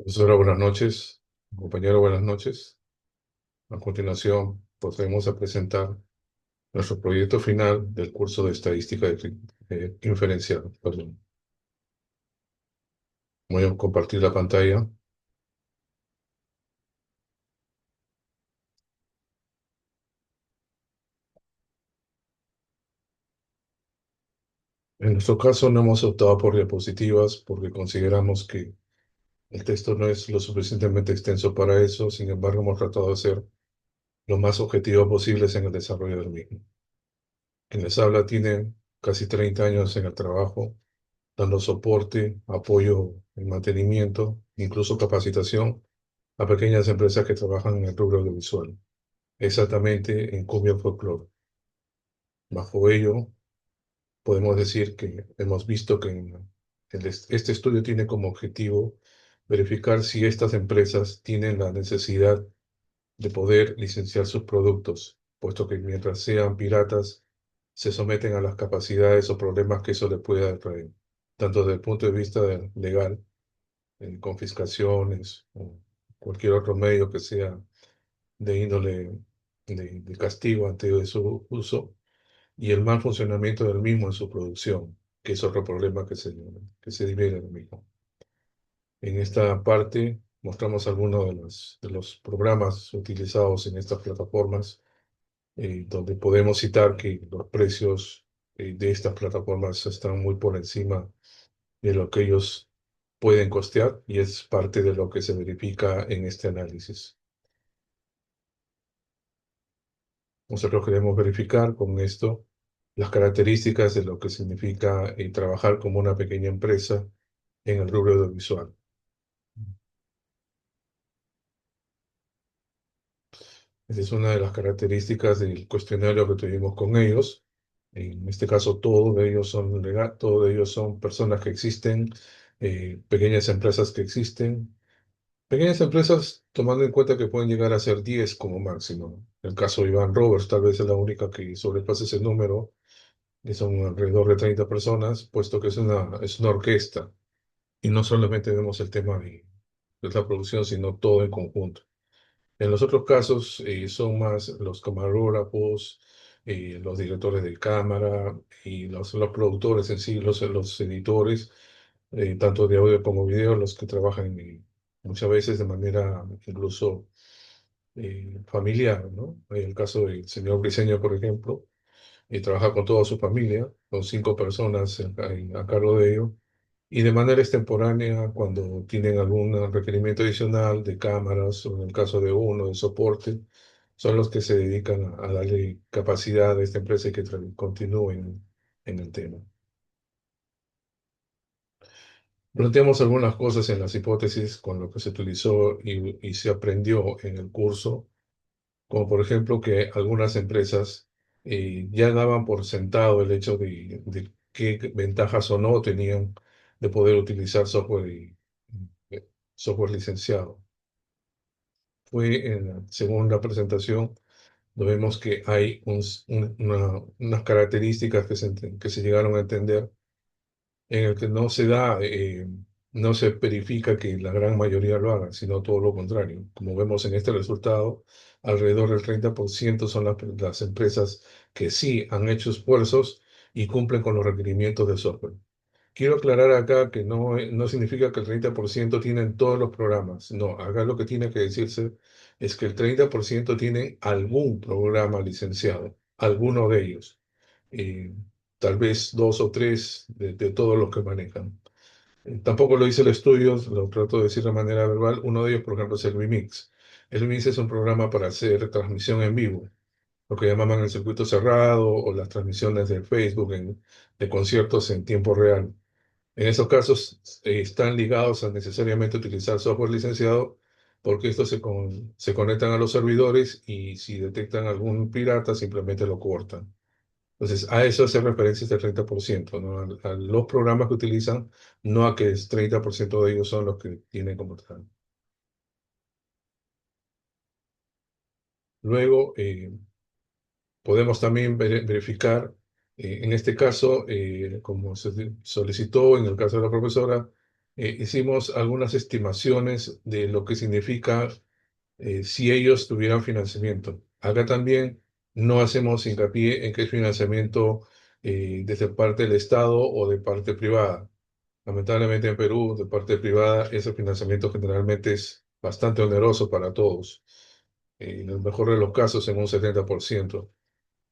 Profesora, buenas noches. Compañero, buenas noches. A continuación, procedemos a presentar nuestro proyecto final del curso de estadística inferencial. Perdón. Voy a compartir la pantalla. En nuestro caso, no hemos optado por diapositivas porque consideramos que el texto no es lo suficientemente extenso para eso. Sin embargo, hemos tratado de ser lo más objetivo posibles en el desarrollo del mismo. Quien les habla tiene casi 30 años en el trabajo dando soporte, apoyo y mantenimiento, incluso capacitación a pequeñas empresas que trabajan en el rubro audiovisual, exactamente en cumbia folclore. Bajo ello, podemos decir que hemos visto que este estudio tiene como objetivo verificar si estas empresas tienen la necesidad de poder licenciar sus productos, puesto que mientras sean piratas, se someten a las capacidades o problemas que eso les pueda traer, tanto desde el punto de vista legal, confiscaciones o cualquier otro medio que sea de índole de castigo ante su uso y el mal funcionamiento del mismo en su producción, que es otro problema que se divide del mismo. En esta parte mostramos algunos de los programas utilizados en estas plataformas, donde podemos citar que los precios de estas plataformas están muy por encima de lo que ellos pueden costear y es parte de lo que se verifica en este análisis. Nosotros queremos verificar con esto las características de lo que significa trabajar como una pequeña empresa en el rubro audiovisual. Esa es una de las características del cuestionario que tuvimos con ellos. En este caso, todos ellos son personas que existen, pequeñas empresas que existen. Pequeñas empresas, tomando en cuenta que pueden llegar a ser 10 como máximo. En el caso de Iván Roberts, tal vez es la única que sobrepasa ese número, que son alrededor de 30 personas, puesto que es una orquesta. Y no solamente vemos el tema de la producción, sino todo en conjunto. En los otros casos son más los camarógrafos, los directores de cámara y los productores en sí, los editores, tanto de audio como video, los que trabajan muchas veces de manera incluso familiar, ¿no? En el caso del señor Briceño, por ejemplo, trabaja con toda su familia, con 5 personas a cargo de ello, y de manera extemporánea, cuando tienen algún requerimiento adicional de cámaras, o en el caso de uno, de soporte, son los que se dedican a darle capacidad a esta empresa y que continúen en el tema. Planteamos algunas cosas en las hipótesis con lo que se utilizó y se aprendió en el curso, como por ejemplo que algunas empresas ya daban por sentado el hecho de qué ventajas o no tenían de poder utilizar software licenciado. Según la presentación, vemos que hay unas características que se llegaron a entender en el que no se verifica que la gran mayoría lo hagan, sino todo lo contrario. Como vemos en este resultado, alrededor del 30% son las empresas que sí han hecho esfuerzos y cumplen con los requerimientos de software. Quiero aclarar acá que no significa que el 30% tienen todos los programas. No, acá lo que tiene que decirse es que el 30% tienen algún programa licenciado, alguno de ellos. Eh, Tal vez 2 o 3 de todos los que manejan. Tampoco lo dice el estudio, lo trato de decir de manera verbal. Uno de ellos, por ejemplo, es el Vmix. El Vmix es un programa para hacer transmisión en vivo, lo que llamaban el circuito cerrado o las transmisiones de Facebook de conciertos en tiempo real. En esos casos están ligados a necesariamente utilizar software licenciado porque estos se conectan a los servidores y si detectan algún pirata simplemente lo cortan. Entonces, a eso hace referencia este 30%, ¿no? A los programas que utilizan, no a que el 30% de ellos son los que tienen como tal. Luego, podemos también verificar, en este caso, como se solicitó en el caso de la profesora, hicimos algunas estimaciones de lo que significa si ellos tuvieran financiamiento. Acá también no hacemos hincapié en que es financiamiento desde parte del Estado o de parte privada. Lamentablemente en Perú, de parte privada, ese financiamiento generalmente es bastante oneroso para todos. En el mejor de los casos, en un 70%.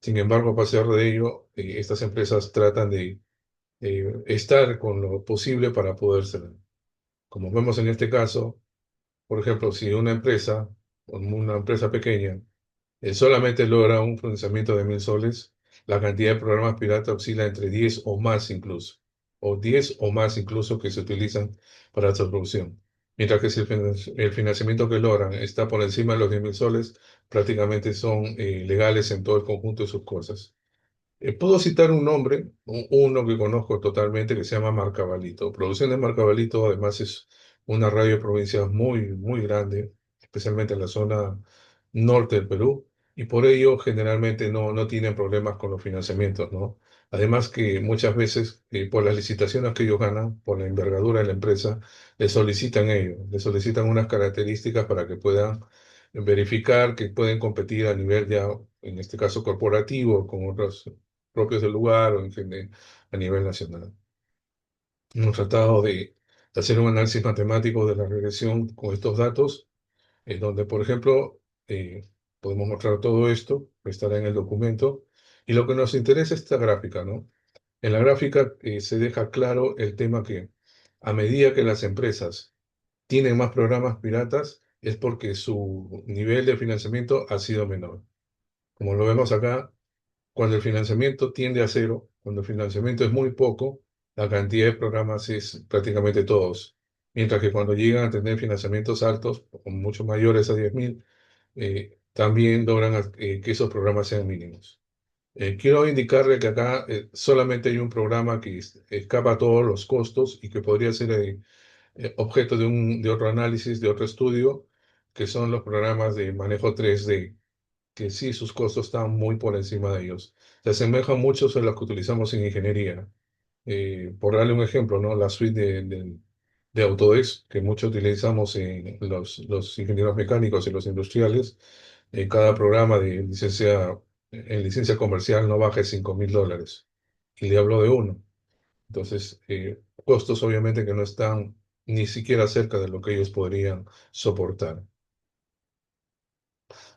Sin embargo, a pesar de ello, estas empresas tratan de estar con lo posible para poder ser. Como vemos en este caso, por ejemplo, si una empresa pequeña, solamente logra un financiamiento de 1.000 soles, la cantidad de programas pirata oscila entre 10 o más incluso, o 10 o más incluso que se utilizan para esta producción. Mientras que si el financiamiento que logran está por encima de los 10.000 soles, prácticamente son legales en todo el conjunto de sus cosas. Puedo citar un nombre, uno que conozco totalmente, que se llama Marcabalito. Producciones Marcabalito, además, es una radio provincia muy, muy grande, especialmente en la zona norte del Perú, y por ello generalmente no tienen problemas con los financiamientos, ¿no? Además que muchas veces, por las licitaciones que ellos ganan, por la envergadura de la empresa, le solicitan unas características para que puedan verificar que pueden competir a nivel ya, en este caso corporativo, con otros propios del lugar o a nivel nacional. Hemos tratado de hacer un análisis matemático de la regresión con estos datos, donde, por ejemplo, podemos mostrar todo esto, que estará en el documento, y lo que nos interesa es esta gráfica, ¿no? En la gráfica se deja claro el tema que a medida que las empresas tienen más programas piratas, es porque su nivel de financiamiento ha sido menor. Como lo vemos acá, cuando el financiamiento tiende a cero, cuando el financiamiento es muy poco, la cantidad de programas es prácticamente todos. Mientras que cuando llegan a tener financiamientos altos, o mucho mayores a 10.000, también logran que esos programas sean mínimos. Quiero indicarle que acá solamente hay un programa que escapa a todos los costos y que podría ser objeto de otro análisis, de otro estudio, que son los programas de manejo 3D, que sí, sus costos están muy por encima de ellos. Se asemejan mucho a los que utilizamos en ingeniería. Por darle un ejemplo, ¿no? La suite de Autodesk, que mucho utilizamos en los ingenieros mecánicos y los industriales, cada programa en licencia comercial no baja de $5.000. Y le hablo de uno. Entonces, costos obviamente que no están ni siquiera cerca de lo que ellos podrían soportar.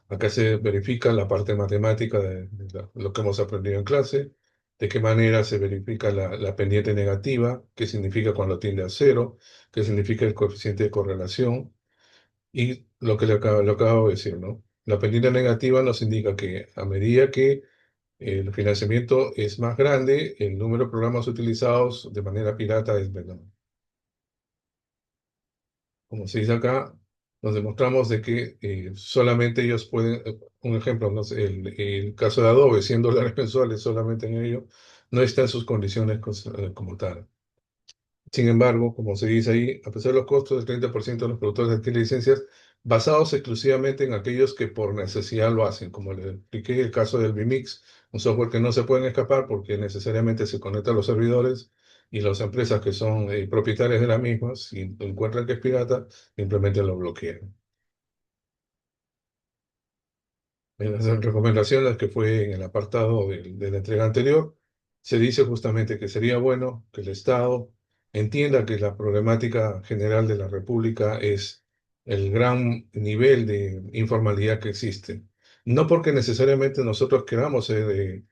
Acá se verifica la parte matemática de lo que hemos aprendido en clase, de qué manera se verifica la pendiente negativa, qué significa cuando tiende a cero, qué significa el coeficiente de correlación y lo acabo de decir, ¿no? La pendiente negativa nos indica que a medida que el financiamiento es más grande, el número de programas utilizados de manera pirata es menor. Como se dice acá, nos demostramos de que solamente ellos pueden, un ejemplo, no sé, el caso de Adobe, $100 mensuales solamente en ello, no está en sus condiciones como tal. Sin embargo, como se dice ahí, a pesar de los costos, el 30% de los productores adquieren licencias basados exclusivamente en aquellos que por necesidad lo hacen, como le expliqué el caso del vMix, un software que no se pueden escapar porque necesariamente se conecta a los servidores y las empresas que son propietarias de la misma, si encuentran que es pirata, simplemente lo bloquean. En las recomendaciones que fue en el apartado de la entrega anterior, se dice justamente que sería bueno que el Estado entienda que la problemática general de la República es el gran nivel de informalidad que existe. No porque necesariamente nosotros queramos ser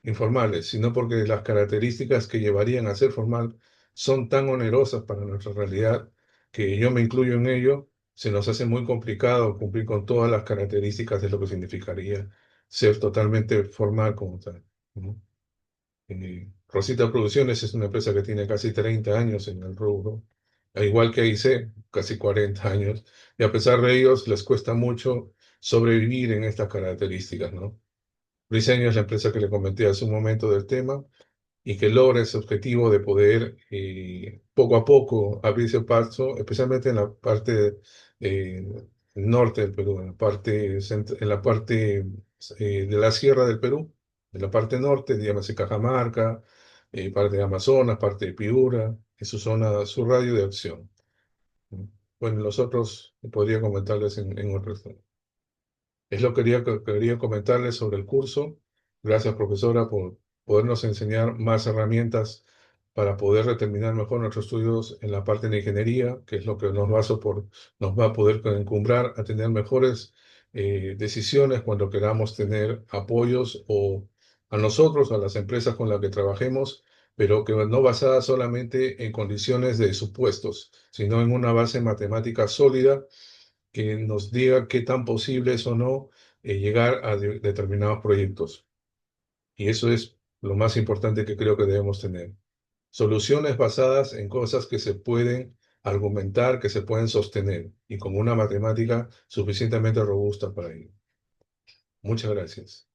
informales, sino porque las características que llevarían a ser formal son tan onerosas para nuestra realidad que yo me incluyo en ello, se nos hace muy complicado cumplir con todas las características de lo que significaría ser totalmente formal como tal, ¿no? Rosita Producciones es una empresa que tiene casi 30 años en el rubro, al igual que IC, casi 40 años, y a pesar de ellos les cuesta mucho sobrevivir en estas características, ¿no? Briseño es la empresa que le comenté hace un momento del tema y que logra ese objetivo de poder poco a poco abrirse paso, especialmente en la parte eh, norte del Perú, en la parte de la sierra del Perú, en la parte norte, llámese Cajamarca, parte de Amazonas, parte de Piura. en su zona, su radio de acción. Bueno, los otros podría comentarles en otro. Es lo que quería comentarles sobre el curso. Gracias, profesora, por podernos enseñar más herramientas para poder determinar mejor nuestros estudios en la parte de ingeniería, que es lo que nos va a poder encumbrar a tener mejores decisiones cuando queramos tener apoyos o a nosotros, a las empresas con las que trabajemos, pero que no basadas solamente en condiciones de supuestos, sino en una base matemática sólida que nos diga qué tan posible es o no llegar a determinados proyectos. Y eso es lo más importante que creo que debemos tener. Soluciones basadas en cosas que se pueden argumentar, que se pueden sostener y con una matemática suficientemente robusta para ello. Muchas gracias.